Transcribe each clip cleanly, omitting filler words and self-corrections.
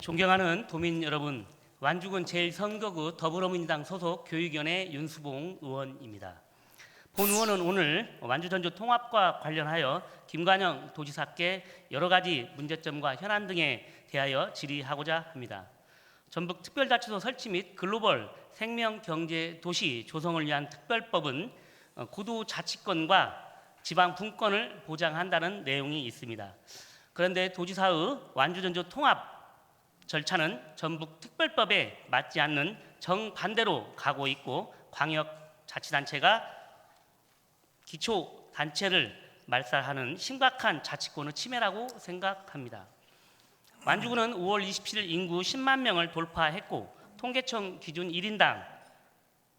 존경하는 도민 여러분, 완주군 제1선거구 더불어민주당 소속 교육위원회 윤수봉 의원입니다. 본 의원은 오늘 완주전주 통합과 관련하여 김관영 도지사께 여러 가지 문제점과 현안 등에 대하여 질의하고자 합니다. 전북 특별자치도 설치 및 글로벌 생명경제도시 조성을 위한 특별법은 고도자치권과 지방 분권을 보장한다는 내용이 있습니다. 그런데 도지사의 완주전주 통합 절차는 전북 특별법에 맞지 않는 정반대로 가고 있고 광역자치단체가 기초단체를 말살하는 심각한 자치권의 침해라고 생각합니다. 완주군은 5월 27일 인구 10만 명을 돌파했고 통계청 기준 1인당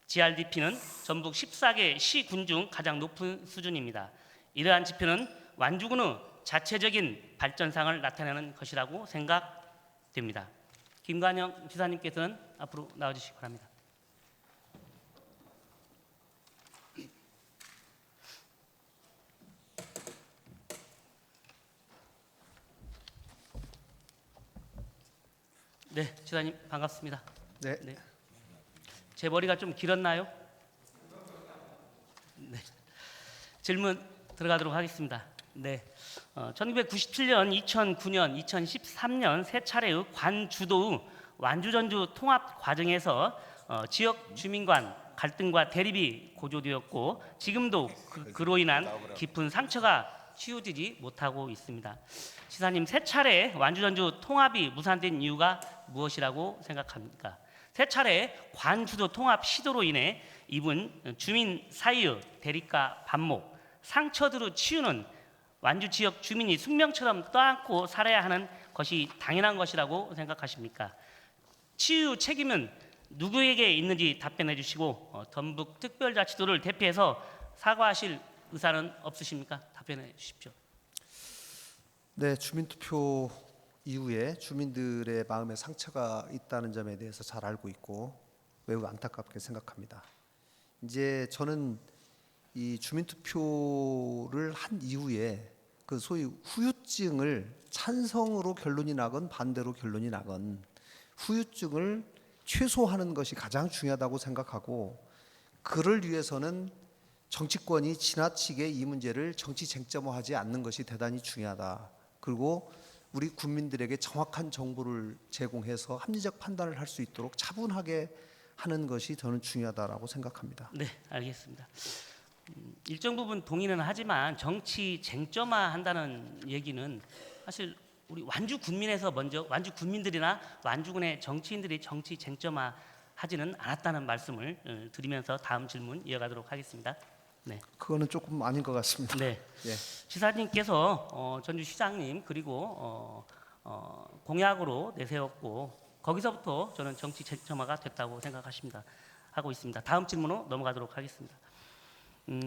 GRDP는 전북 14개 시군 중 가장 높은 수준입니다. 이러한 지표는 완주군의 자체적인 발전상을 나타내는 것이라고 생각됩니다. 김관영 지사님께서는 앞으로 나와주시기 바랍니다. 네, 지사님 반갑습니다. 네. 제 머리가 좀 길었나요? 네. 질문 들어가도록 하겠습니다. 네. 1997년, 2009년, 2013년 세 차례의 관주도의 완주전주 통합 과정에서 지역 주민 간 갈등과 대립이 고조되었고 지금도 그로 인한 깊은 상처가 치유되지 못하고 있습니다. 지사님, 세 차례 완주전주 통합이 무산된 이유가 무엇이라고 생각합니까? 세 차례 관주도 통합 시도로 인해 입은 주민 사이의 대립과 반목, 상처들을 치유는 완주 지역 주민이 숙명처럼 떠안고 살아야 하는 것이 당연한 것이라고 생각하십니까? 치유 책임은 누구에게 있는지 답변해 주시고 전북 특별자치도를 대표해서 사과하실 의사는 없으십니까? 답변해 주십시오. 네, 주민투표 이후에 주민들의 마음에 상처가 있다는 점에 대해서 잘 알고 있고 매우 안타깝게 생각합니다. 이제 저는 이 주민투표를 한 이후에 그 소위 후유증을 찬성으로 결론이 나건 반대로 결론이 나건 후유증을 최소화하는 것이 가장 중요하다고 생각하고, 그를 위해서는 정치권이 지나치게 이 문제를 정치 쟁점화하지 않는 것이 대단히 중요하다. 그리고 우리 국민들에게 정확한 정보를 제공해서 합리적 판단을 할 수 있도록 차분하게 하는 것이 저는 중요하다라고 생각합니다. 네, 알겠습니다. 일정 부분 동의는 하지만 정치 쟁점화한다는 얘기는 사실 우리 완주 군민에서 먼저 완주 군민들이나 완주군의 정치인들이 정치 쟁점화하지는 않았다는 말씀을 드리면서 다음 질문 이어가도록 하겠습니다. 네. 그거는 조금 아닌 것 같습니다. 네. 예. 지사님께서 전주시장님 그리고 공약으로 내세웠고 거기서부터 저는 정치 쟁점화가 됐다고 생각하십니다. 하고 있습니다. 다음 질문으로 넘어가도록 하겠습니다.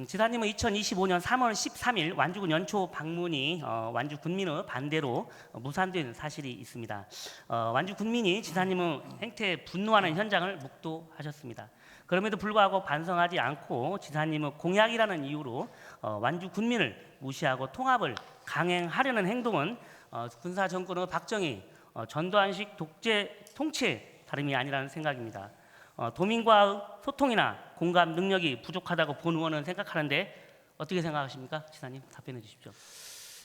지사님은 2025년 3월 13일 완주군 연초 방문이 완주 군민의 반대로 무산된 사실이 있습니다. 완주 군민이 지사님의 행태에 분노하는 현장을 목도하셨습니다. 그럼에도 불구하고 반성하지 않고 지사님의 공약이라는 이유로 완주 군민을 무시하고 통합을 강행하려는 행동은 군사 정권의 박정희 전두환식 독재 통치의 다름이 아니라는 생각입니다. 도민과의 소통이나 공감 능력이 부족하다고 본 의원은 생각하는데 어떻게 생각하십니까? 지사님 답변해 주십시오.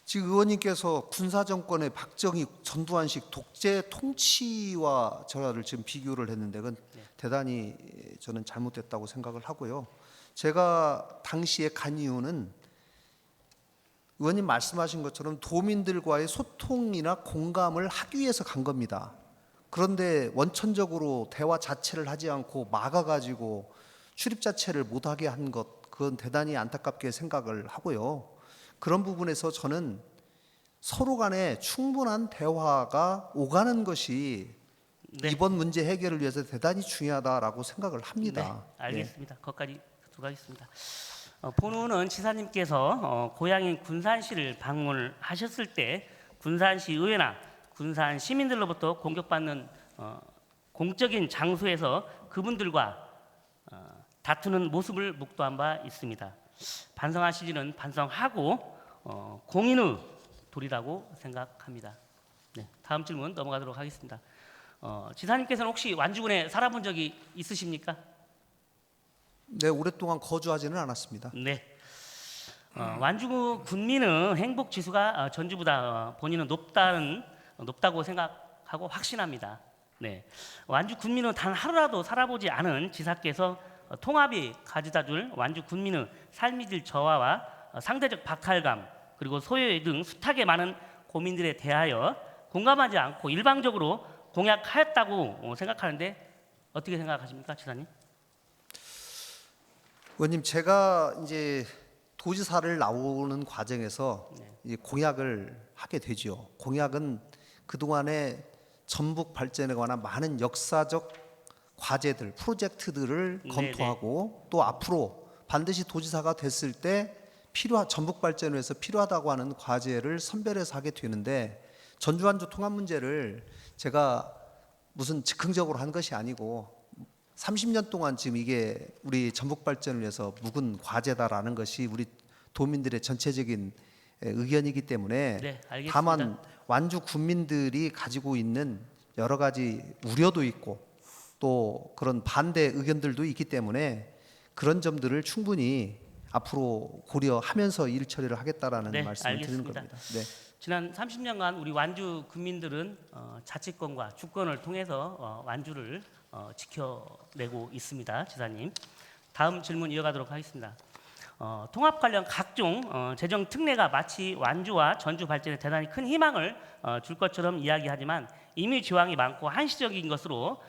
지금 의원님께서 군사 정권의 박정희 전두환식 독재 통치와 저를 지금 비교를 했는데 그건 대단히 저는 잘못됐다고 생각을 하고요. 제가 당시에 간 이유는 의원님 말씀하신 것처럼 도민들과의 소통이나 공감을 하기 위해서 간 겁니다. 그런데 원천적으로 대화 자체를 하지 않고 막아가지고 출입 자체를 못하게 한 것, 그건 대단히 안타깝게 생각을 하고요. 그런 부분에서 저는 서로 간에 충분한 대화가 오가는 것이 이번 문제 해결을 위해서 대단히 중요하다라고 생각을 합니다. 네, 알겠습니다. 거기까지 들어가겠습니다. 본 의원은 지사님께서 고향인 군산시를 방문하셨을 때 군산시 의회나 군산 시민들로부터 공격받는 공적인 장소에서 그분들과 다투는 모습을 목도한 바 있습니다. 반성하시지는 반성하고 공인의 도리라고 생각합니다. 네, 다음 질문 넘어가도록 하겠습니다. 지사님께서는 혹시 완주군에 살아본 적이 있으십니까? 네, 오랫동안 거주하지는 않았습니다. 네. 완주 군민은 행복 지수가 전주보다 본인은 높다고 생각하고 확신합니다. 네. 완주 군민은 단 하루라도 살아보지 않은 지사께서 통합이 가져다줄 완주 군민의 삶의 질 저하와 상대적 박탈감 그리고 소외 등 숱하게 많은 고민들에 대하여 공감하지 않고 일방적으로 공약하였다고 생각하는데 어떻게 생각하십니까, 지사님? 의원님, 제가 이제 도지사를 나오는 과정에서 이제 공약을 하게 되죠. 공약은 그동안에 전북 발전에 관한 많은 역사적 과제들, 프로젝트들을 검토하고 또 앞으로 반드시 도지사가 됐을 때 전북 발전을 위해서 필요하다고 하는 과제를 선별해서 하게 되는데 전주 완주 통합 문제를 제가 무슨 즉흥적으로 한 것이 아니고 30년 동안 지금 이게 우리 전북 발전을 위해서 묵은 과제다라는 것이 우리 도민들의 전체적인 의견이기 때문에 네, 알겠습니다. 다만 완주 군민들이 가지고 있는 여러 가지 우려도 있고 또 그런 반대 의견들도 있기 때문에 그런 점들을 충분히 앞으로 고려하면서 일 처리를 하겠다라는 네, 말씀을 드리는 알겠습니다. 겁니다. 네. 지난 30년간 우리 완주 군민들은 자치권과 주권을 통해서 완주를 지켜내고 있습니다, 지사님. 다음 질문 이어가도록 하겠습니다. 통합 관련 각종 재정 특례가 마치 완주와 전주 발전에 대단히 큰 희망을 줄 것처럼 이야기하지만 이미 지원이 많고 한시적인 것으로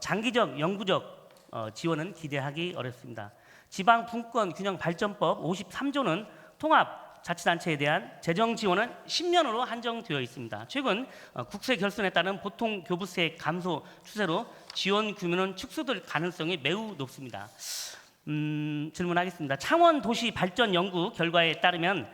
장기적 영구적 지원은 기대하기 어렵습니다. 지방 분권 균형 발전법 53조는 통합 자치단체에 대한 재정 지원은 10년으로 한정되어 있습니다. 최근 국세 결손에 따른 보통 교부세 감소 추세로 지원 규모는 축소될 가능성이 매우 높습니다. 질문하겠습니다. 창원도시발전연구 결과에 따르면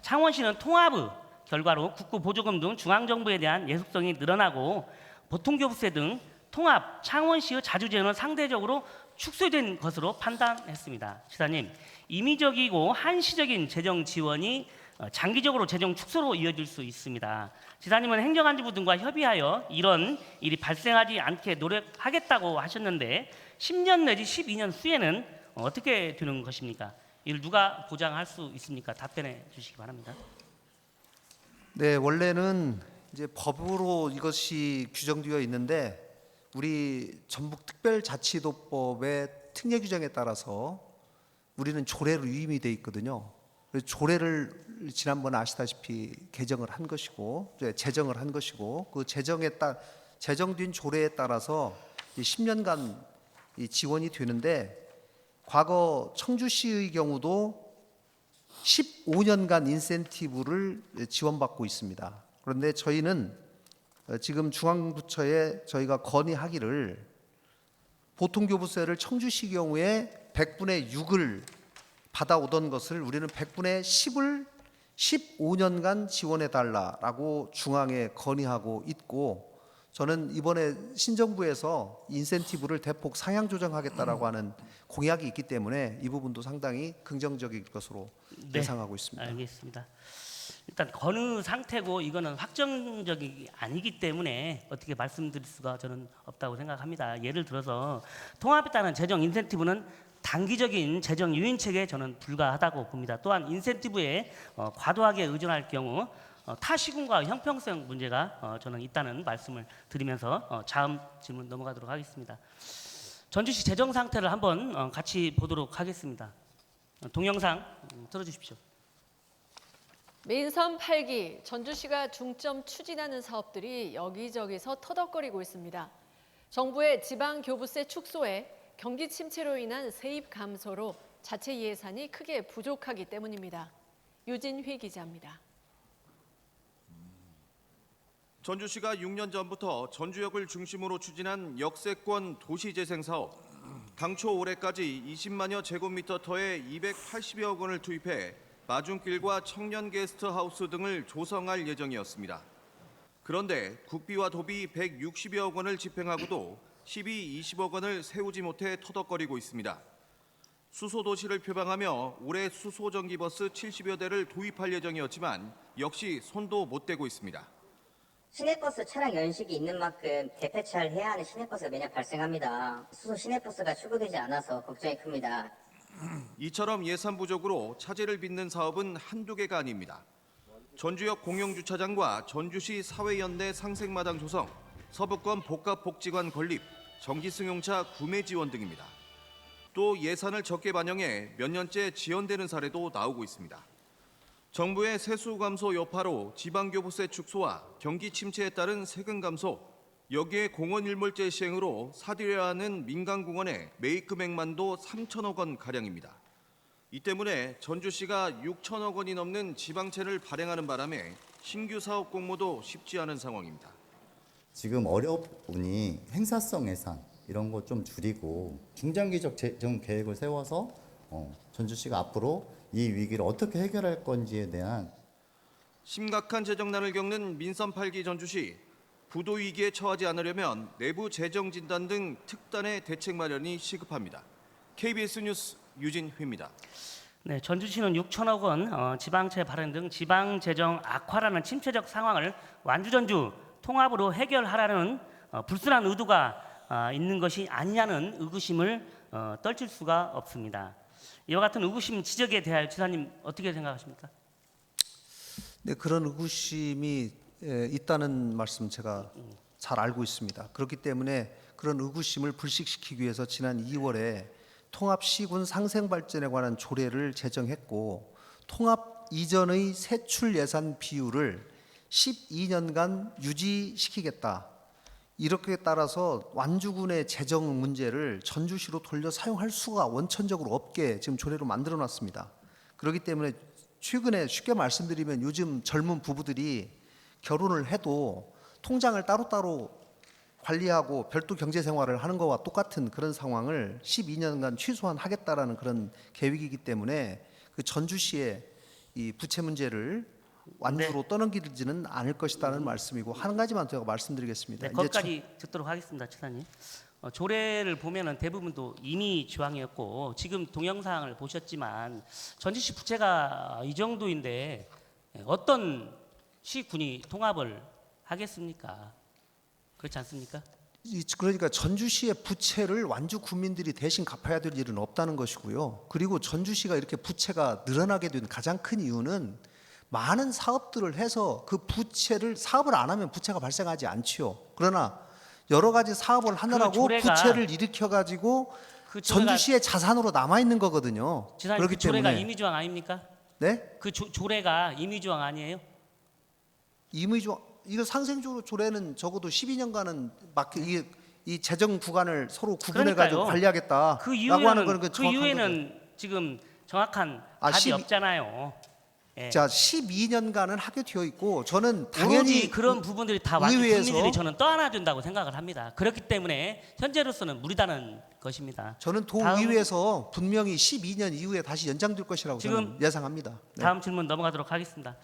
창원시는 통합의 결과로 국고 보조금 등 중앙정부에 대한 예속성이 늘어나고 보통교부세 등 통합 창원시의 자주지원은 상대적으로 축소된 것으로 판단했습니다. 시사님, 임의적이고 한시적인 재정 지원이 장기적으로 재정 축소로 이어질 수 있습니다. 지사님은 행정안전부 등과 협의하여 이런 일이 발생하지 않게 노력하겠다고 하셨는데 10년 내지 12년 후에는 어떻게 되는 것입니까? 이를 누가 보장할 수 있습니까? 답변해 주시기 바랍니다. 네, 원래는 이제 법으로 이것이 규정되어 있는데 우리 전북특별자치도법의 특례 규정에 따라서 우리는 조례로 위임이 돼 있거든요. 그래서 조례를 지난번에 아시다시피 개정을 한 것이고 제정을 한 것이고 그 제정된 조례에 따라서 10년간 이 지원이 되는데 과거 청주시의 경우도 15년간 인센티브를 지원받고 있습니다. 그런데 저희는 지금 중앙부처에 저희가 건의하기를 보통교부세를 청주시 경우에 100분의 6을 받아오던 것을 우리는 100분의 10을 15년간 지원해달라라고 중앙에 건의하고 있고 저는 이번에 신정부에서 인센티브를 대폭 상향 조정하겠다라고 하는 공약이 있기 때문에 이 부분도 상당히 긍정적일 것으로 예상하고 있습니다. 알겠습니다. 일단 건의 상태고 이거는 확정적이 아니기 때문에 어떻게 말씀드릴 수가 저는 없다고 생각합니다. 예를 들어서 통합에 따른 재정 인센티브는 단기적인 재정 유인책에 저는 불과하다고 봅니다. 또한 인센티브에 과도하게 의존할 경우 타시군과 형평성 문제가 저는 있다는 말씀을 드리면서 다음 질문 넘어가도록 하겠습니다. 전주시 재정 상태를 한번 같이 보도록 하겠습니다. 동영상 틀어주십시오. 민선 8기 전주시가 중점 추진하는 사업들이 여기저기서 터덕거리고 있습니다. 정부의 지방 교부세 축소에 경기 침체로 인한 세입 감소로 자체 예산이 크게 부족하기 때문입니다. 유진휘 기자입니다. 전주시가 6년 전부터 전주역을 중심으로 추진한 역세권 도시재생 사업, 당초 올해까지 20만여 제곱미터터에 280여억 원을 투입해 마중길과 청년 게스트하우스 등을 조성할 예정이었습니다. 그런데 국비와 도비 160여억 원을 집행하고도 20억 원을 세우지 못해 터덕거리고 있습니다. 수소도시를 표방하며 올해 수소전기버스 70여 대를 도입할 예정이었지만 역시 손도 못 대고 있습니다. 시내버스 차량 연식이 있는 만큼 대폐차를 해야 하는 시내버스가 매년 발생합니다. 수소 시내버스가 출고되지 않아서 걱정이 큽니다. 이처럼 예산 부족으로 차질을 빚는 사업은 한두 개가 아닙니다. 전주역 공용주차장과 전주시 사회연대 상생마당 조성, 서부권 복합복지관 건립, 전기승용차 구매 지원 등입니다. 또 예산을 적게 반영해 몇 년째 지연되는 사례도 나오고 있습니다. 정부의 세수 감소 여파로 지방교부세 축소와 경기 침체에 따른 세금 감소, 여기에 공원 일몰제 시행으로 사들여야 하는 민간공원의 매입 금액만도 3천억 원 가량입니다. 이 때문에 전주시가 6천억 원이 넘는 지방채를 발행하는 바람에 신규 사업 공모도 쉽지 않은 상황입니다. 지금 어려우니 행사성 예산 이런 거 좀 줄이고 중장기적 재정 계획을 세워서 전주시가 앞으로 이 위기를 어떻게 해결할 건지에 대한 심각한 재정난을 겪는 민선 8기 전주시, 부도 위기에 처하지 않으려면 내부 재정 진단 등 특단의 대책 마련이 시급합니다. KBS 뉴스 유진휘입니다. 네, 전주시는 6천억 원 지방채 발행 등 지방 재정 악화라는 침체적 상황을 완주 전주 통합으로 해결하라는 불순한 의도가 있는 것이 아니냐는 의구심을 떨칠 수가 없습니다. 이와 같은 의구심 지적에 대하여 지사님 어떻게 생각하십니까? 네, 그런 의구심이 있다는 말씀 제가 잘 알고 있습니다. 그렇기 때문에 그런 의구심을 불식시키기 위해서 지난 2월에 통합시군 상생발전에 관한 조례를 제정했고 통합 이전의 세출 예산 비율을 12년간 유지시키겠다. 이렇게 따라서 완주군의 재정 문제를 전주시로 돌려 사용할 수가 원천적으로 없게 지금 조례로 만들어 놨습니다. 그렇기 때문에 최근에 쉽게 말씀드리면 요즘 젊은 부부들이 결혼을 해도 통장을 따로따로 관리하고 별도 경제 생활을 하는 것과 똑같은 그런 상황을 12년간 최소화하겠다라는 그런 계획이기 때문에 그 전주시의 이 부채 문제를 완주로 떠넘기지는 않을 것이라는 말씀이고 한 가지만 제가 말씀드리겠습니다. 네, 거기까지 듣도록 하겠습니다, 지사님. 조례를 보면은 대부분도 임의 조항이었고 지금 동영상을 보셨지만 전주시 부채가 이 정도인데 어떤 시군이 통합을 하겠습니까? 그렇지 않습니까? 그러니까 전주시의 부채를 완주 국민들이 대신 갚아야 될 일은 없다는 것이고요. 그리고 전주시가 이렇게 부채가 늘어나게 된 가장 큰 이유는 많은 사업들을 해서 그 부채를 사업을 안 하면 부채가 발생하지 않지요. 그러나 여러 가지 사업을 하느라고 부채를 일으켜 가지고 전주시의 자산으로 남아 있는 거거든요. 지사님, 그렇기 그 조례가 때문에 임의 조항 아닙니까? 네? 그 조례가 임의 조항 아니에요? 임의조 이거 상생조 조례는 적어도 12년간은 이 재정 구간을 서로 구분해 가지고 그러니까요. 관리하겠다라고 그 하는 거는 그 정확한 이후에는 거죠. 지금 정확한 아, 답이 12 없잖아요. 예. 자, 12년간은 하게 되어 있고 저는 오로지 당연히 그런 부분들이 다 완주 의회에서 국민들이 저는 떠안아 준다고 생각을 합니다. 그렇기 때문에 현재로서는 무리다는 것입니다. 저는 도의회에서 분명히 12년 이후에 다시 연장될 것이라고 지금 저는 예상합니다. 네. 다음 질문 넘어가도록 하겠습니다.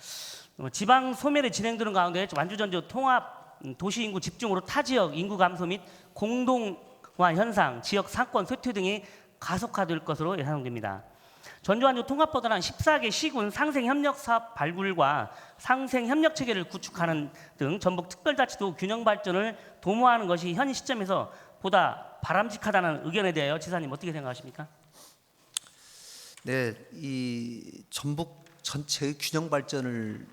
지방 소멸이 진행되는 가운데 완주 전주 통합 도시 인구 집중으로 타 지역 인구 감소 및 공동화 현상, 지역 상권 쇠퇴 등이 가속화될 것으로 예상됩니다. 전주 완주 통합보다는 14개 시군 상생 협력 사업 발굴과 상생 협력 체계를 구축하는 등 전북 특별자치도 균형 발전을 도모하는 것이 현 시점에서 보다 바람직하다는 의견에 대하여 지사님 어떻게 생각하십니까? 네, 이 전북 전체의 균형 발전을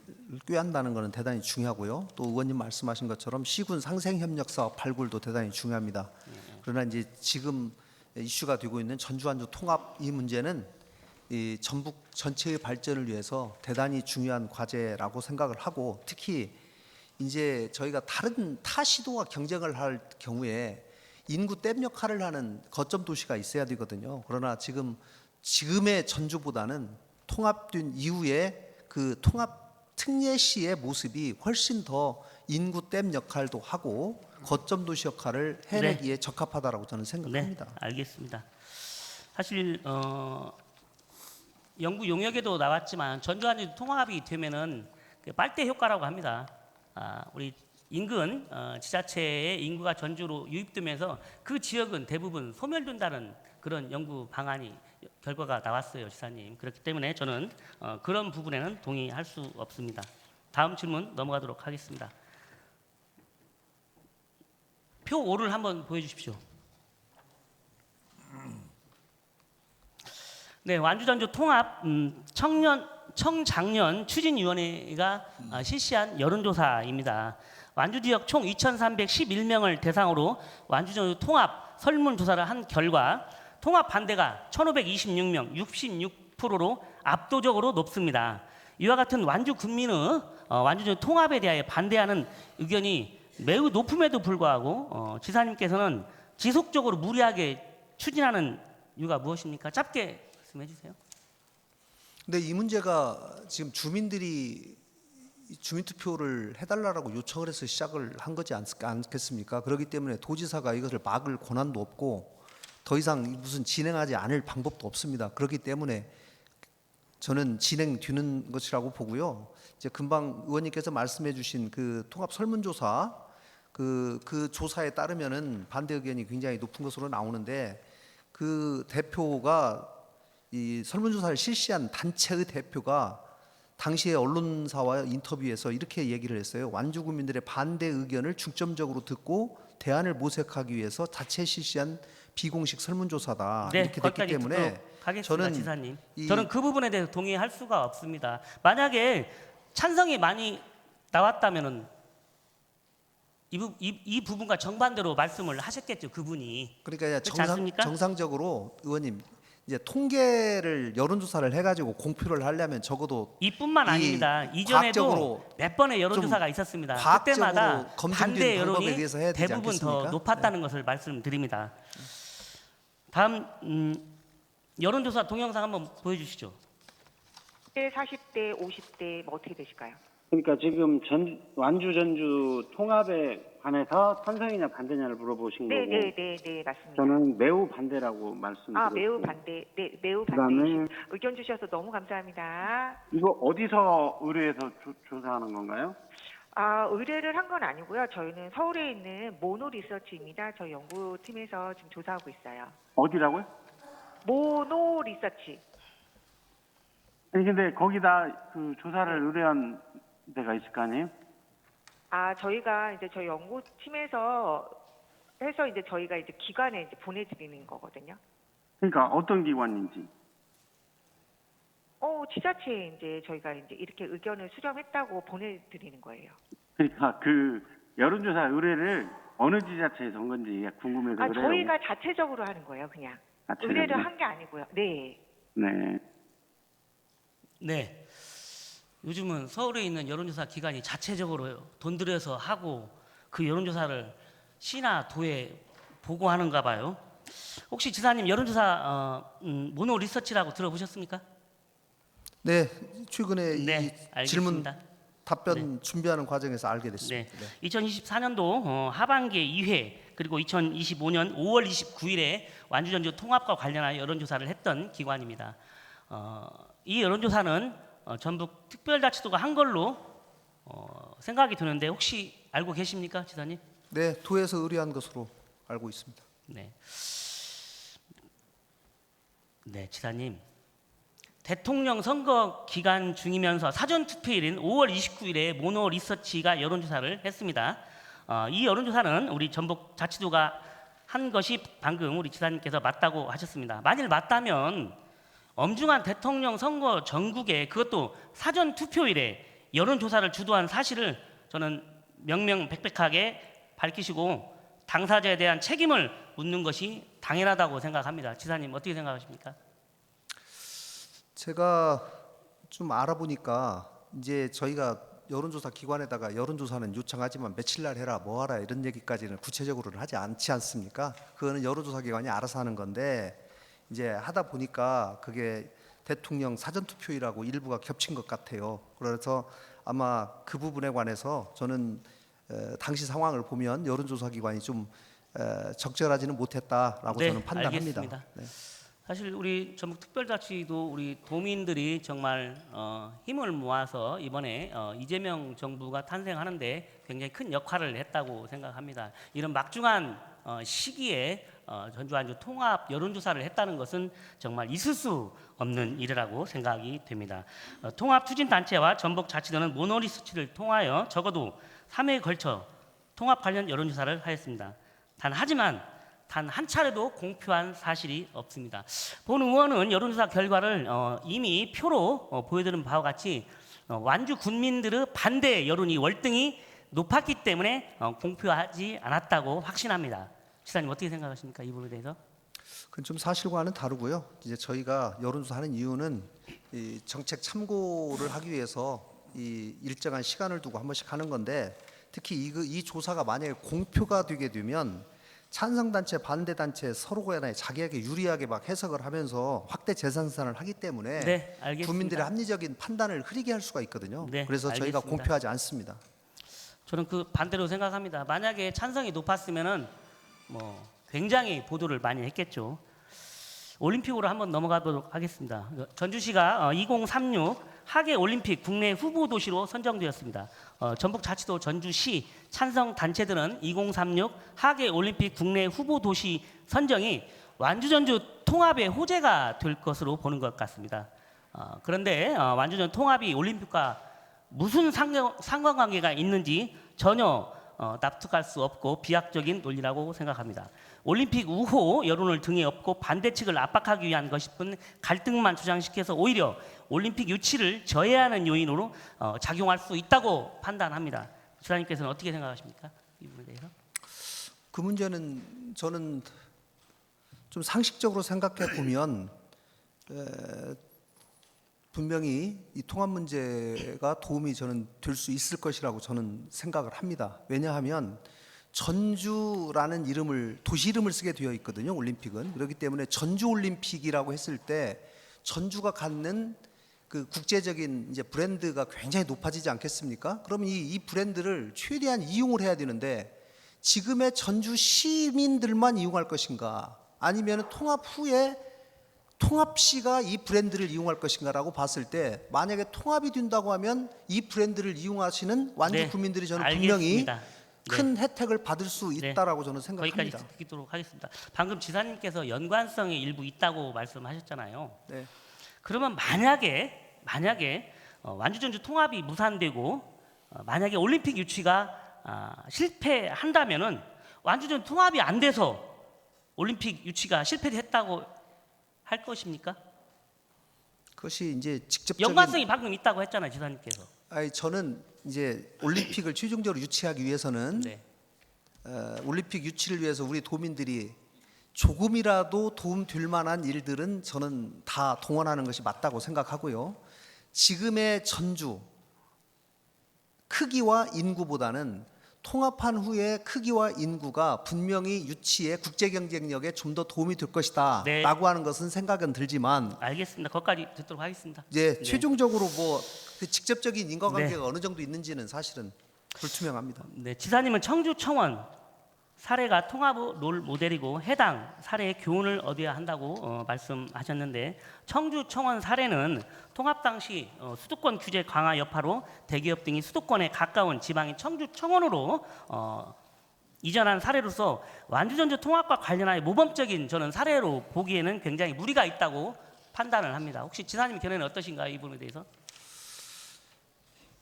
꾀한다는 것은 대단히 중요하고요. 또 의원님 말씀하신 것처럼 시군 상생 협력 사업 발굴도 대단히 중요합니다. 그러나 이제 지금 이슈가 되고 있는 전주 완주 통합 이 문제는 이 전북 전체의 발전을 위해서 대단히 중요한 과제라고 생각을 하고 특히 이제 저희가 다른 타 시도와 경쟁을 할 경우에 인구 댐 역할을 하는 거점 도시가 있어야 되거든요. 그러나 지금의 전주보다는 통합된 이후에 그 통합 특례시의 모습이 훨씬 더 인구 댐 역할도 하고 거점 도시 역할을 해내기에 적합하다라고 저는 생각합니다. 네, 알겠습니다. 사실 연구 용역에도 나왔지만 전주 완주 통합이 되면은 그 빨대 효과라고 합니다. 우리 인근 지자체의 인구가 전주로 유입되면서 그 지역은 대부분 소멸된다는 그런 연구 방안이 결과가 나왔어요, 지사님. 그렇기 때문에 저는 그런 부분에는 동의할 수 없습니다. 다음 질문 넘어가도록 하겠습니다. 표 5를 한번 보여주십시오. 네, 완주전주 통합 청작년 추진위원회가 실시한 여론조사입니다. 완주 지역 총 2,311명을 대상으로 완주전주 통합 설문조사를 한 결과 통합 반대가 1,526명, 66%로 압도적으로 높습니다. 이와 같은 완주 군민의 완주전주 통합에 대하여 반대하는 의견이 매우 높음에도 불구하고 지사님께서는 지속적으로 무리하게 추진하는 이유가 무엇입니까? 짧게 말씀해 주세요. 근데 이 문제가 지금 주민들이 주민투표를 해달라고 요청을 해서 시작을 한 거지 않겠습니까? 그렇기 때문에 도지사가 이것을 막을 권한도 없고 더 이상 무슨 진행하지 않을 방법도 없습니다. 그렇기 때문에 저는 진행 뒤는 것이라고 보고요. 이제 금방 의원님께서 말씀해주신 그 통합 설문조사 그 조사에 따르면은 반대 의견이 굉장히 높은 것으로 나오는데 그 대표가 이 설문조사를 실시한 단체의 대표가 당시에 언론사와 인터뷰에서 이렇게 얘기를 했어요. 완주 구민들의 반대 의견을 중점적으로 듣고 대안을 모색하기 위해서 자체 실시한 비공식 설문조사다. 네, 이렇게 됐기 거기까지 때문에 듣도록 하겠습니다, 저는 지사님. 이- 저는 그 부분에 대해서 동의할 수가 없습니다. 만약에 찬성이 많이 나왔다면은 이 부분과 정반대로 말씀을 하셨겠죠, 그분이. 그러니까 이제 그렇지 않습니까? 정상적으로 의원님 이제 통계를 여론조사를 해가지고 공표를 하려면 적어도 이뿐만 이 아닙니다. 이전에도 과학적으로 몇 번의 여론조사가 있었습니다. 그때마다 과학적으로 검증된 반대 방법에 여론이 의해서 해야 되지 대부분 더 않겠습니까? 높았다는 것을 말씀드립니다. 다음 여론조사 동영상 한번 보여주시죠. 40대, 50대 뭐 어떻게 되실까요? 그러니까 지금 완주 전주 통합에 관해서 찬성이냐 반대냐를 물어보신 거고 네, 맞습니다. 저는 매우 반대라고 말씀드렸고 아, 매우 반대. 네, 매우 그다음에 반대. 의견 주셔서 너무 감사합니다. 이거 어디서 의뢰해서 조사하는 건가요? 아, 의뢰를 한 건 아니고요. 저희는 서울에 있는 모노 리서치입니다. 저희 연구팀에서 지금 조사하고 있어요. 어디라고요? 모노 리서치. 아니 근데 거기다 그 조사를 의뢰한 데가 있을 거 아니에요? 아, 저희가 이제 저희 연구팀에서 해서 이제 저희가 이제 기관에 이제 보내드리는 거거든요. 그러니까 어떤 기관인지. 지자체에 이제 저희가 이제 이렇게 의견을 수렴했다고 보내드리는 거예요. 그러니까 그 여론조사 의뢰를 어느 지자체에서 한 건지 궁금해서 아, 그래요. 저희가 자체적으로 하는 거예요, 그냥. 자체적으로? 의뢰를 한 게 아니고요. 네. 네. 네. 요즘은 서울에 있는 여론조사 기관이 자체적으로 돈 들여서 하고 그 여론조사를 시나 도에 보고하는가 봐요. 혹시 지사님 여론조사 모노 리서치라고 들어보셨습니까? 네 최근에 네, 이 질문 알겠습니다. 답변 준비하는 과정에서 알게 네. 됐습니다. 네. 2024년도 하반기에 2회 그리고 2025년 5월 29일에 완주전주 통합과 관련한 여론조사를 했던 기관입니다. 이 여론조사는 전북 특별자치도가 한 걸로 생각이 드는데 혹시 알고 계십니까, 지사님? 네, 도에서 의뢰한 것으로 알고 있습니다. 네. 네, 지사님. 대통령 선거 기간 중이면서 사전 투표일인 5월 29일에 모노 리서치가 여론조사를 했습니다. 이 여론조사는 우리 전북 자치도가 한 것이 방금 우리 지사님께서 맞다고 하셨습니다. 만일 맞다면 엄중한 대통령 선거 전국에 그것도 사전 투표일에 여론조사를 주도한 사실을 저는 명명백백하게 밝히시고 당사자에 대한 책임을 묻는 것이 당연하다고 생각합니다. 지사님 어떻게 생각하십니까? 제가 좀 알아보니까 이제 저희가 여론조사 기관에다가 여론조사는 요청하지만 며칠 날 해라 뭐 하라 이런 얘기까지는 구체적으로는 하지 않지 않습니까? 그거는 여론조사 기관이 알아서 하는 건데 이제 하다 보니까 그게 대통령 사전투표일하고 일부가 겹친 것 같아요. 그래서 아마 그 부분에 관해서 저는 당시 상황을 보면 여론조사 기관이 좀 적절하지는 못했다라고 네, 저는 판단합니다. 알겠습니다. 네. 사실 우리 전북 특별자치도 우리 도민들이 정말 힘을 모아서 이번에 이재명 정부가 탄생하는데 굉장히 큰 역할을 했다고 생각합니다. 이런 막중한 시기에 전주 완주 통합 여론조사를 했다는 것은 정말 있을 수 없는 일이라고 생각이 됩니다. 통합 추진단체와 전북자치도는 모노리서치를 통하여 적어도 3회에 걸쳐 통합 관련 여론조사를 하였습니다. 하지만 단 한 차례도 공표한 사실이 없습니다. 본 의원은 여론조사 결과를 이미 표로 보여드린 바와 같이 완주 군민들의 반대 여론이 월등히 높았기 때문에 공표하지 않았다고 확신합니다. 지사님 어떻게 생각하십니까? 이 부분에 대해서? 그건 좀 사실과는 다르고요. 이제 저희가 여론조사하는 이유는 이 정책 참고를 하기 위해서 이 일정한 시간을 두고 한 번씩 하는 건데, 특히 이 조사가 만약에 공표가 되게 되면 찬성단체, 반대단체 서로 간에 자기에게 유리하게 막 해석을 하면서 확대 재산산을 하기 때문에 네, 알겠습니다. 국민들의 합리적인 판단을 흐리게 할 수가 있거든요. 네, 그래서 저희가 알겠습니다. 공표하지 않습니다. 저는 그 반대로 생각합니다. 만약에 찬성이 높았으면은 뭐 굉장히 보도를 많이 했겠죠. 올림픽으로 한번 넘어가도록 하겠습니다. 전주시가 2036 하계 올림픽 국내 후보 도시로 선정되었습니다. 전북자치도 전주시 찬성 단체들은 2036 하계 올림픽 국내 후보 도시 선정이 완주 전주 통합의 호재가 될 것으로 보는 것 같습니다. 그런데 완주 전주 통합이 올림픽과 무슨 상관관계가 있는지 전혀 납득할 수 없고 비약적인 논리라고 생각합니다. 올림픽 우호 여론을 등에 업고 반대 측을 압박하기 위한 것이뿐 갈등만 주장시켜서 오히려 올림픽 유치를 저해하는 요인으로 작용할 수 있다고 판단합니다. 지사님께서는 어떻게 생각하십니까? 이 부분에 대해서? 그 문제는 저는 좀 상식적으로 생각해 보면 분명히 이 통합 문제가 도움이 저는 될 수 있을 것이라고 저는 생각을 합니다. 왜냐하면 전주라는 이름을, 도시 이름을 쓰게 되어 있거든요, 올림픽은. 그렇기 때문에 전주 올림픽이라고 했을 때 전주가 갖는 그 국제적인 이제 브랜드가 굉장히 높아지지 않겠습니까? 그러면 이 브랜드를 최대한 이용을 해야 되는데, 지금의 전주 시민들만 이용할 것인가, 아니면 통합 후에 통합시가 이 브랜드를 이용할 것인가라고 봤을 때, 만약에 통합이 된다고 하면 이 브랜드를 이용하시는 완주 네, 국민들이 저는 알겠습니다. 분명히 네. 큰 혜택을 받을 수 네. 있다라고 저는 생각합니다. 거기까지 듣도록 하겠습니다. 방금 지사님께서 연관성이 일부 있다고 말씀하셨잖아요. 네. 그러면 만약에 완주 전주 통합이 무산되고 만약에 올림픽 유치가 실패한다면은 완주 전주 통합이 안 돼서 올림픽 유치가 실패했다고 할 것입니까? 그것이 이제 직접적인 연관성이 방금 있다고 했잖아요, 지사님께서. 아니, 저는 이제 올림픽을 최종적으로 유치하기 위해서는 네. 올림픽 유치를 위해서 우리 도민들이 조금이라도 도움 될 만한 일들은 저는 다 동원하는 것이 맞다고 생각하고요. 지금의 전주 크기와 인구보다는 통합한 후에 크기와 인구가 분명히 유치에 국제 경쟁력에 좀 더 도움이 될 것이다 네. 라고 하는 것은 생각은 들지만, 알겠습니다. 거기까지 듣도록 하겠습니다. 이제 네. 최종적으로 뭐 그 직접적인 인과관계가 어느 정도 있는지는 사실은 불투명합니다. 네, 지사님은 청주 청원 사례가 통합의 롤 모델이고 해당 사례의 교훈을 얻어야 한다고 말씀하셨는데, 청주 청원 사례는 통합 당시 수도권 규제 강화 여파로 대기업 등이 수도권에 가까운 지방인 청주 청원으로 이전한 사례로서 완주 전주 통합과 관련하여 모범적인 저는 사례로 보기에는 굉장히 무리가 있다고 판단을 합니다. 혹시 지사님 견해는 어떠신가요? 이 부분에 대해서?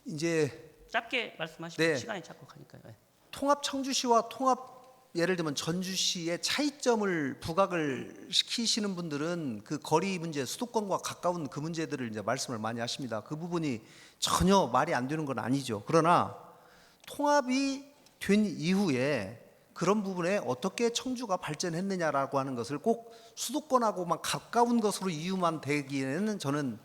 이제 짧게 말씀하시고 네. 시간이 자꾸 가니까요. 네. 통합 청주시와 통합 예를 들면 전주시의 차이점을 부각을 시키시는 분들은 그 거리 문제, 수도권과 가까운 그 문제들을 이제 말씀을 많이 하십니다. 그 부분이 전혀 말이 안 되는 건 아니죠. 그러나 통합이 된 이후에 그런 부분에 어떻게 청주가 발전했느냐라고 하는 것을 꼭 수도권하고만 가까운 것으로 이유만 되기에는 저는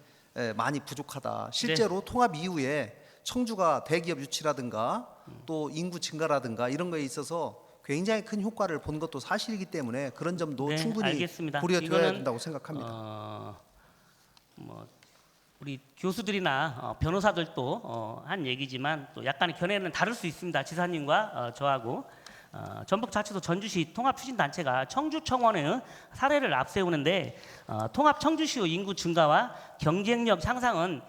많이 부족하다. 실제로 통합 이후에 청주가 대기업 유치라든가 또 인구 증가라든가 이런 거에 있어서 굉장히 큰 효과를 본 것도 사실이기 때문에 그런 점도 네, 충분히 알겠습니다. 고려되어야 이거는, 된다고 생각합니다. 뭐 우리 교수들이나 변호사들도 한 얘기지만 또 약간의 견해는 다를 수 있습니다. 지사님과 저하고 전북자치도 전주시 통합추진단체가 청주청원의 사례를 앞세우는데, 통합 청주시의 인구 증가와 경쟁력 향상은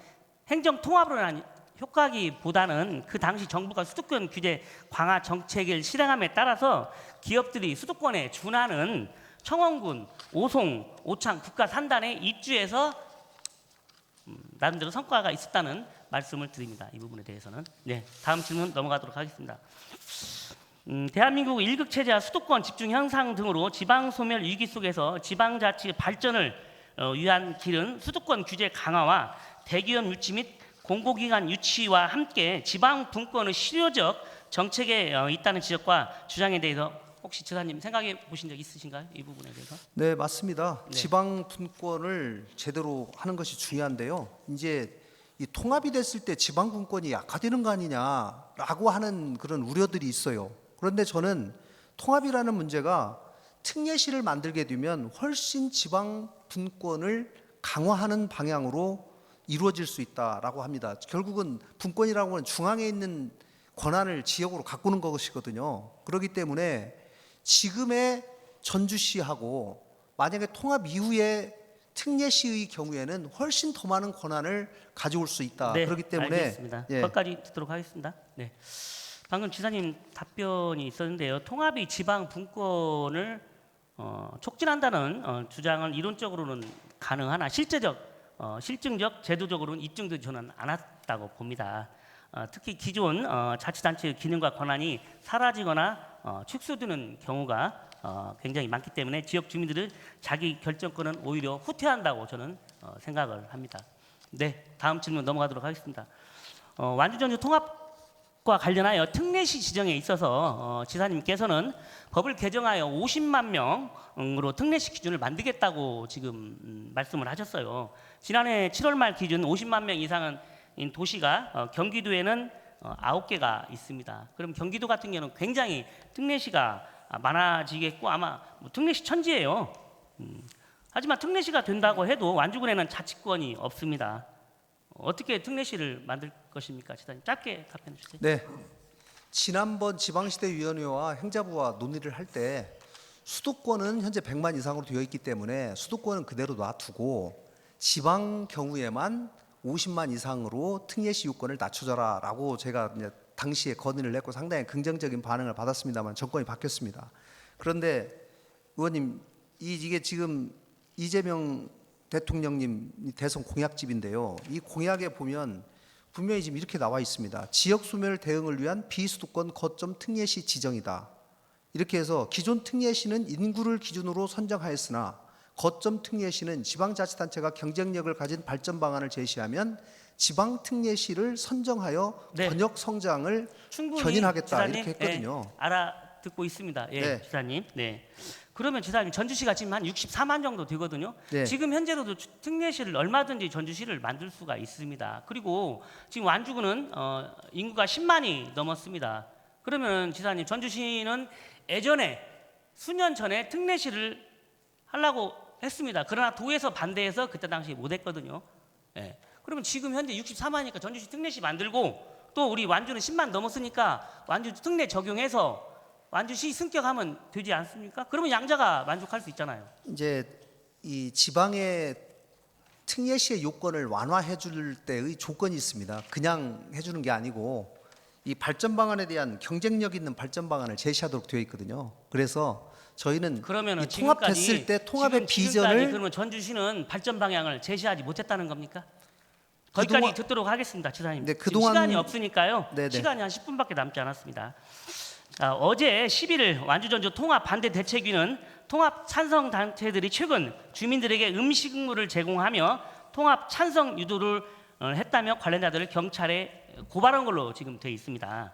행정통합으로 인한 효과기보다는 그 당시 정부가 수도권 규제 강화 정책을 실행함에 따라서 기업들이 수도권에 준하는 청원군, 오송, 오창 국가 산단에 입주해서 나름대로 성과가 있었다는 말씀을 드립니다. 이 부분에 대해서는. 네, 다음 질문 넘어가도록 하겠습니다. 대한민국 일극 체제와 수도권 집중 향상 등으로 지방 소멸 위기 속에서 지방자치 발전을 위한 길은 수도권 규제 강화와 대기업 유치 및 공공기관 유치와 함께 지방 분권의 실효적 정책에 있다는 지적과 주장에 대해서 혹시 지사님 생각해 보신 적 있으신가요? 이 부분에 대해서? 네, 맞습니다. 네. 지방 분권을 제대로 하는 것이 중요한데요. 이제 이 통합이 됐을 때 지방 분권이 약화되는 거 아니냐라고 하는 그런 우려들이 있어요. 그런데 저는 통합이라는 문제가 특례시를 만들게 되면 훨씬 지방 분권을 강화하는 방향으로 이루어질 수 있다라고 합니다. 결국은 분권이라고 하는 중앙에 있는 권한을 지역으로 가꾸는 것이거든요. 그렇기 때문에 지금의 전주시하고 만약에 통합 이후에 특례시의 경우에는 훨씬 더 많은 권한을 가져올 수 있다. 네, 그렇기 때문에 알겠습니다. 예. 거기까지 듣도록 하겠습니다. 네. 방금 지사님 답변이 있었는데요. 통합이 지방 분권을 촉진한다는 주장은 이론적으로는 가능하나 실증적, 제도적으로는 입증되지 저는 않았다고 봅니다. 특히 기존 자치단체의 기능과 권한이 사라지거나 축소되는 경우가 굉장히 많기 때문에 지역 주민들은 자기 결정권은 오히려 후퇴한다고 저는 생각을 합니다. 네, 다음 질문 넘어가도록 하겠습니다. 완주 전주 통합과 관련하여 특례시 지정에 있어서 지사님께서는 법을 개정하여 50만 명으로 특례시 기준을 만들겠다고 지금 말씀을 하셨어요. 지난해 7월 말 기준 50만 명 이상은 도시가 경기도에는 9개가 있습니다. 그럼 경기도 같은 경우는 굉장히 특례시가 많아지겠고 아마 특례시 천지예요. 하지만 특례시가 된다고 해도 완주군에는 자치권이 없습니다. 어떻게 특례시를 만들 것입니까, 지사님? 짧게 답변해 주세요. 네. 지난번 지방시대위원회와 행자부와 논의를 할 때 수도권은 현재 100만 이상으로 되어 있기 때문에 수도권은 그대로 놔두고 지방 경우에만 50만 이상으로 특례시 요건을 낮춰줘라라고 제가 이제 당시에 건의를 했고 상당히 긍정적인 반응을 받았습니다만 정권이 바뀌었습니다. 그런데 의원님 이게 지금 이재명 대통령님 대선 공약집인데요. 이 공약에 보면 분명히 지금 이렇게 나와 있습니다. 지역 소멸 대응을 위한 비수도권 거점 특례시 지정이다. 이렇게 해서 기존 특례시는 인구를 기준으로 선정하였으나 거점 특례시는 지방자치단체가 경쟁력을 가진 발전 방안을 제시하면 지방 특례시를 선정하여 네. 번역 성장을 충분히 견인하겠다 지사님, 이렇게 했거든요. 예, 알아듣고 있습니다. 예, 네. 지사님. 네. 그러면 지사님 전주시가 지금 한 64만 정도 되거든요. 네. 지금 현재로도 특례시를 얼마든지 전주시를 만들 수가 있습니다. 그리고 지금 완주군은 인구가 10만이 넘었습니다. 그러면 지사님 전주시는 예전에 수년 전에 특례시를 하려고 했습니다. 그러나 도에서 반대해서 그때 당시 못했거든요. 예. 그러면 지금 현재 64만이니까 전주시 특례시 만들고 또 우리 완주는 10만 넘었으니까 완주 특례 적용해서 완주시 승격하면 되지 않습니까? 그러면 양자가 만족할 수 있잖아요. 이제 이 지방의 특례시의 요건을 완화해 줄 때의 조건이 있습니다. 그냥 해주는 게 아니고 이 발전 방안에 대한 경쟁력 있는 발전 방안을 제시하도록 되어 있거든요. 그래서 저희는 그러면은 이 통합됐을 때 통합의 지금까지 비전을 그러면 전주시는 발전 방향을 제시하지 못했다는 겁니까? 거기까지 그동안- 듣도록 하겠습니다, 지사님. 네, 지금 그동안- 시간이 없으니까요. 네네. 시간이 한 10분밖에 남지 않았습니다. 어제 11일 완주전주 통합 반대 대책위는 통합 찬성 단체들이 최근 주민들에게 음식물을 제공하며 통합 찬성 유도를 했다며 관련자들을 경찰에 고발한 걸로 지금 되어 있습니다.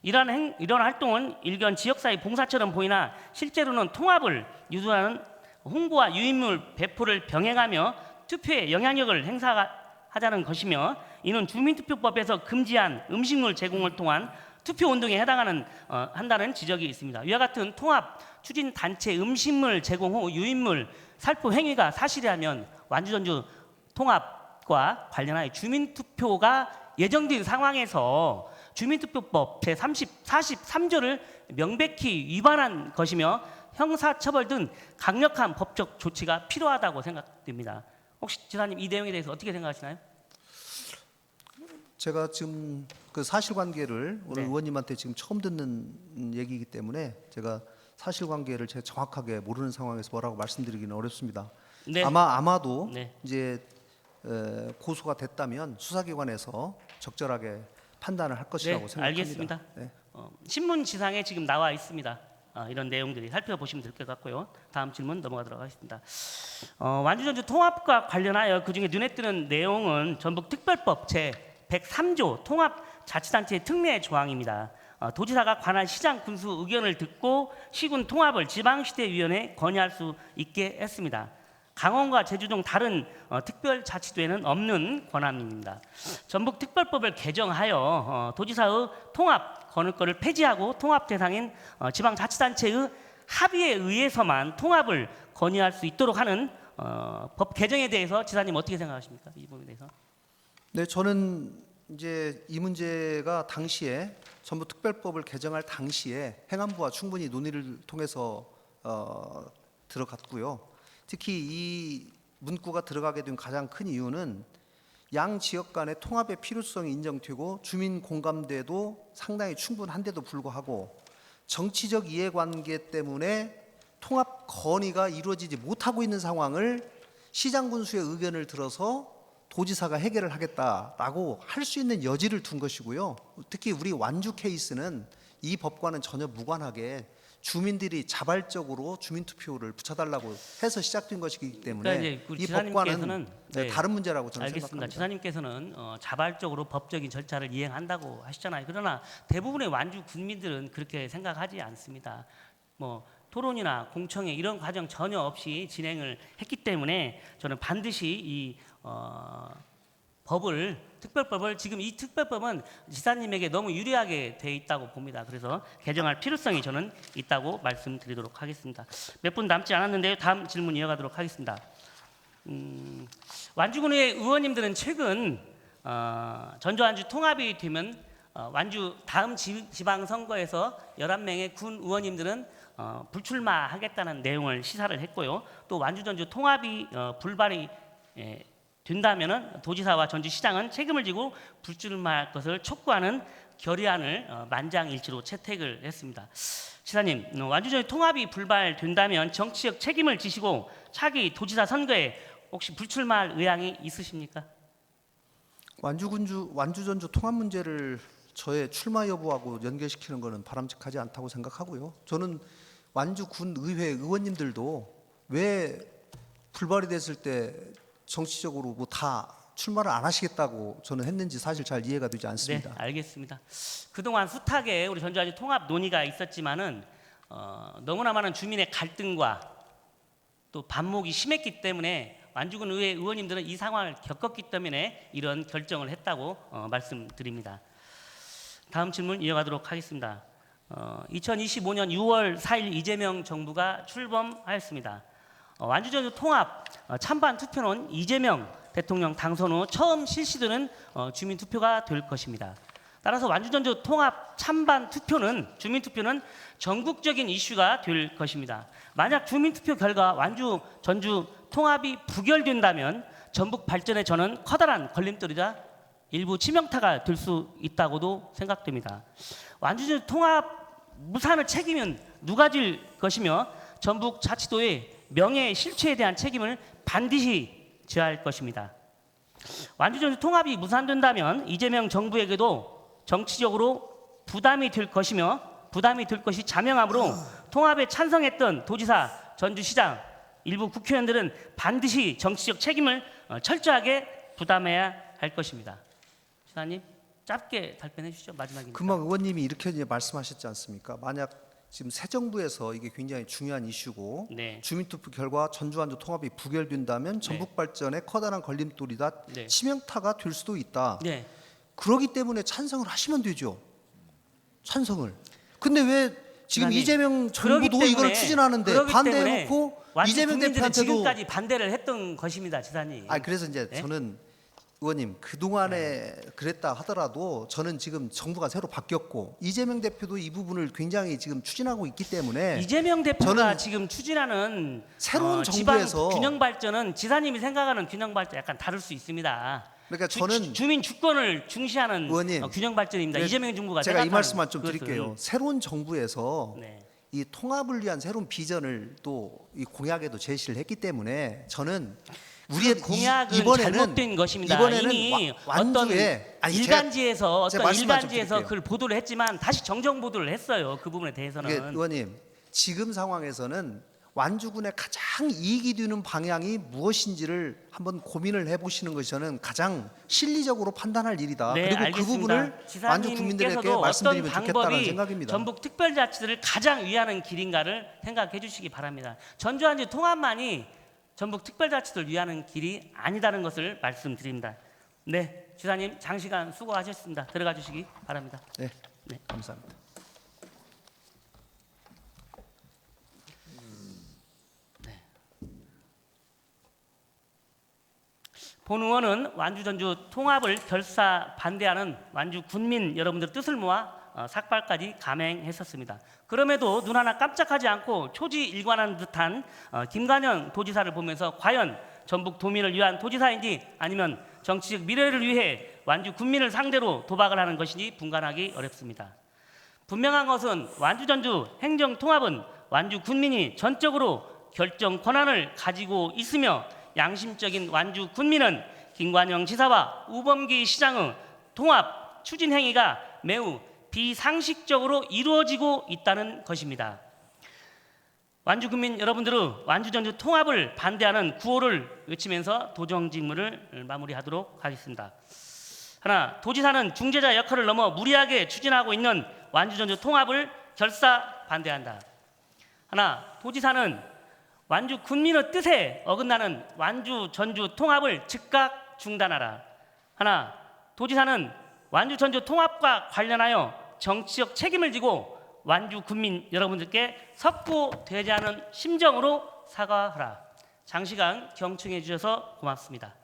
이런 활동은 일견 지역사회 봉사처럼 보이나 실제로는 통합을 유도하는 홍보와 유인물 배포를 병행하며 투표에 영향력을 행사하자는 것이며 이는 주민투표법에서 금지한 음식물 제공을 통한 투표 운동에 한다는 지적이 있습니다. 이와 같은 통합 추진 단체 음식물 제공 후 유인물 살포 행위가 사실이라면 완주전주 통합과 관련하여 주민투표가 예정된 상황에서 주민투표법 제43조를 명백히 위반한 것이며 형사처벌 등 강력한 법적 조치가 필요하다고 생각됩니다. 혹시 지사님 이 내용에 대해서 어떻게 생각하시나요? 제가 지금 그 사실관계를 오늘 네. 의원님한테 지금 처음 듣는 얘기이기 때문에 제가 사실관계를 제가 정확하게 모르는 상황에서 뭐라고 말씀드리기는 어렵습니다. 네. 아마도 네. 이제 고소가 됐다면 수사기관에서 적절하게 판단을 할 것이라고 네, 생각합니다. 알겠습니다. 네. 신문 지상에 지금 나와 있습니다. 이런 내용들이 살펴보시면 될 것 같고요. 다음 질문 넘어가도록 하겠습니다. 완주전주 통합과 관련하여 그중에 눈에 띄는 내용은 전북특별법 제 103조 통합자치단체의 특례 조항입니다. 도지사가 관할 시장 군수 의견을 듣고 시군 통합을 지방시대위원회에 건의할 수 있게 했습니다. 강원과 제주 등 다른 특별자치도에는 없는 권한입니다. 전북특별법을 개정하여 도지사의 통합 권을권을 폐지하고 통합 대상인 지방자치단체의 합의에 의해서만 통합을 건의할 수 있도록 하는 법 개정에 대해서 지사님 어떻게 생각하십니까? 이 부분에 대해서. 네, 저는 이제 이 문제가 당시에 전북특별법을 개정할 당시에 행안부와 충분히 논의를 통해서 들어갔고요. 특히 이 문구가 들어가게 된 가장 큰 이유는 양 지역 간의 통합의 필요성이 인정되고 주민 공감대도 상당히 충분한데도 불구하고 정치적 이해관계 때문에 통합 건의가 이루어지지 못하고 있는 상황을 시장 군수의 의견을 들어서 도지사가 해결을 하겠다라고 할 수 있는 여지를 둔 것이고요. 특히 우리 완주 케이스는 이 법과는 전혀 무관하게 주민들이 자발적으로 주민투표를 붙여달라고 해서 시작된 것이기 때문에 그러니까 이 법과는 네, 다른 문제라고 저는 알겠습니다. 생각합니다. 지사님께서는 자발적으로 법적인 절차를 이행한다고 하시잖아요. 그러나 대부분의 완주 군민들은 그렇게 생각하지 않습니다. 뭐 토론이나 공청회 이런 과정 전혀 없이 진행을 했기 때문에 저는 반드시 이 특별법을 지금 이 특별법은 지사님에게 너무 유리하게 돼 있다고 봅니다. 그래서 개정할 필요성이 저는 있다고 말씀드리도록 하겠습니다. 몇 분 남지 않았는데요. 다음 질문 이어가도록 하겠습니다. 완주군의 의원님들은 최근 전주 완주 통합이 되면 완주 다음 지방선거에서 11명의 군 의원님들은 불출마하겠다는 내용을 시사를 했고요. 또 완주 전주 통합이 불발이 된다면은 도지사와 전주시장은 책임을 지고 불출마할 것을 촉구하는 결의안을 만장일치로 채택을 했습니다. 시사님, 완주 전주 통합이 불발된다면 정치적 책임을 지시고 차기 도지사 선거에 혹시 불출마할 의향이 있으십니까? 완주 전주 통합 문제를 저의 출마 여부하고 연결시키는 것은 바람직하지 않다고 생각하고요. 저는 완주 군 의회 의원님들도 왜 불발이 됐을 때 정치적으로 뭐 다 출마를 안 하시겠다고 저는 했는지 사실 잘 이해가 되지 않습니다. 네, 알겠습니다. 그동안 숱하게 우리 전주 완주 통합 논의가 있었지만은 너무나 많은 주민의 갈등과 또 반목이 심했기 때문에 완주군 의회 의원님들은 이 상황을 겪었기 때문에 이런 결정을 했다고 말씀드립니다. 다음 질문 이어가도록 하겠습니다. 2025년 6월 4일 이재명 정부가 출범하였습니다. 완주전주 통합 찬반 투표는 이재명 대통령 당선 후 처음 실시되는 주민투표가 될 것입니다. 따라서 완주전주 통합 찬반 투표는 주민투표는 전국적인 이슈가 될 것입니다. 만약 주민투표 결과 완주 전주 통합이 부결된다면 전북 발전에 저는 커다란 걸림돌이자 일부 치명타가 될 수 있다고도 생각됩니다. 완주전주 통합 무산을 책임은 누가 질 것이며 전북 자치도의 명예 실추에 대한 책임을 반드시 져야 할 것입니다. 완주전주 통합이 무산된다면 이재명 정부에게도 정치적으로 부담이 될 것이 자명하므로 통합에 찬성했던 도지사, 전주시장, 일부 국회의원들은 반드시 정치적 책임을 철저하게 부담해야 할 것입니다. 시사님 짧게 답변해 주시죠. 마지막입니다. 금방 의원님이 이렇게 이제 말씀하셨지 않습니까? 만약 지금 새 정부에서 이게 굉장히 중요한 이슈고 네. 주민투표 결과 전주 완주 통합이 부결된다면 전북 발전에 커다란 걸림돌이다, 네. 치명타가 될 수도 있다. 네. 그러기 때문에 찬성을 하시면 되죠. 찬성을. 근데 왜 지금 아니, 이재명 정부도 이걸 추진하는데 반대해놓고 이재명 대표한테도 지금까지 반대를 했던 것입니다, 지사님. 그래서 이제 네? 저는 의원님 그동안에 그랬다 하더라도 저는 지금 정부가 새로 바뀌었고 이재명 대표도 이 부분을 굉장히 지금 추진하고 있기 때문에 이재명 대표가 저는 지금 추진하는 새로운 지방 정부에서 균형 발전은 지사님이 생각하는 균형 발전 약간 다를 수 있습니다. 그러니까 저는 주민 주권을 중시하는 의원님, 균형 발전입니다. 이재명 정부가 제가 이 생각하는 말씀만 좀 그것은. 드릴게요. 새로운 정부에서 네. 이 통합을 위한 새로운 비전을 또 이 공약에도 제시를 했기 때문에 저는 우리의 공약은 잘못된 것입니다. 이미 어떤 일간지에서 그걸 보도를 했지만 다시 정정 보도를 했어요. 그 부분에 대해서는. 의원님, 지금 상황에서는 완주군에 가장 이익이 되는 방향이 무엇인지를 한번 고민을 해보시는 것이 저는 가장 실리적으로 판단할 일이다. 네, 그리고 알겠습니다. 그 부분을 완주 국민들에게 말씀드리면 좋겠다는 생각입니다. 전북 특별자치도를 가장 위하는 길인가를 생각해 주시기 바랍니다. 전주 완주 통합만이 전북 특별자치도를 위하는 길이 아니다는 것을 말씀드립니다. 네, 지사님 장시간 수고하셨습니다. 들어가 주시기 바랍니다. 네, 네. 감사합니다. 본 의원은 완주 전주 통합을 결사 반대하는 완주 군민 여러분들 뜻을 모아 삭발까지 감행했었습니다. 그럼에도 눈 하나 깜짝하지 않고 초지일관한 듯한 김관영 도지사를 보면서 과연 전북 도민을 위한 도지사인지 아니면 정치적 미래를 위해 완주 군민을 상대로 도박을 하는 것인지 분간하기 어렵습니다. 분명한 것은 완주 전주 행정 통합은 완주 군민이 전적으로 결정 권한을 가지고 있으며 양심적인 완주 군민은 김관영 지사와 우범기 시장의 통합 추진 행위가 매우 비상식적으로 이루어지고 있다는 것입니다. 완주 군민 여러분들의 완주 전주 통합을 반대하는 구호를 외치면서 도정직무를 마무리하도록 하겠습니다. 하나, 도지사는 중재자 역할을 넘어 무리하게 추진하고 있는 완주 전주 통합을 결사 반대한다. 하나, 도지사는 완주 군민의 뜻에 어긋나는 완주 전주 통합을 즉각 중단하라. 하나, 도지사는 완주 전주 통합과 관련하여 정치적 책임을 지고 완주 군민 여러분들께 섭부되지 않은 심정으로 사과하라. 장시간 경청해 주셔서 고맙습니다.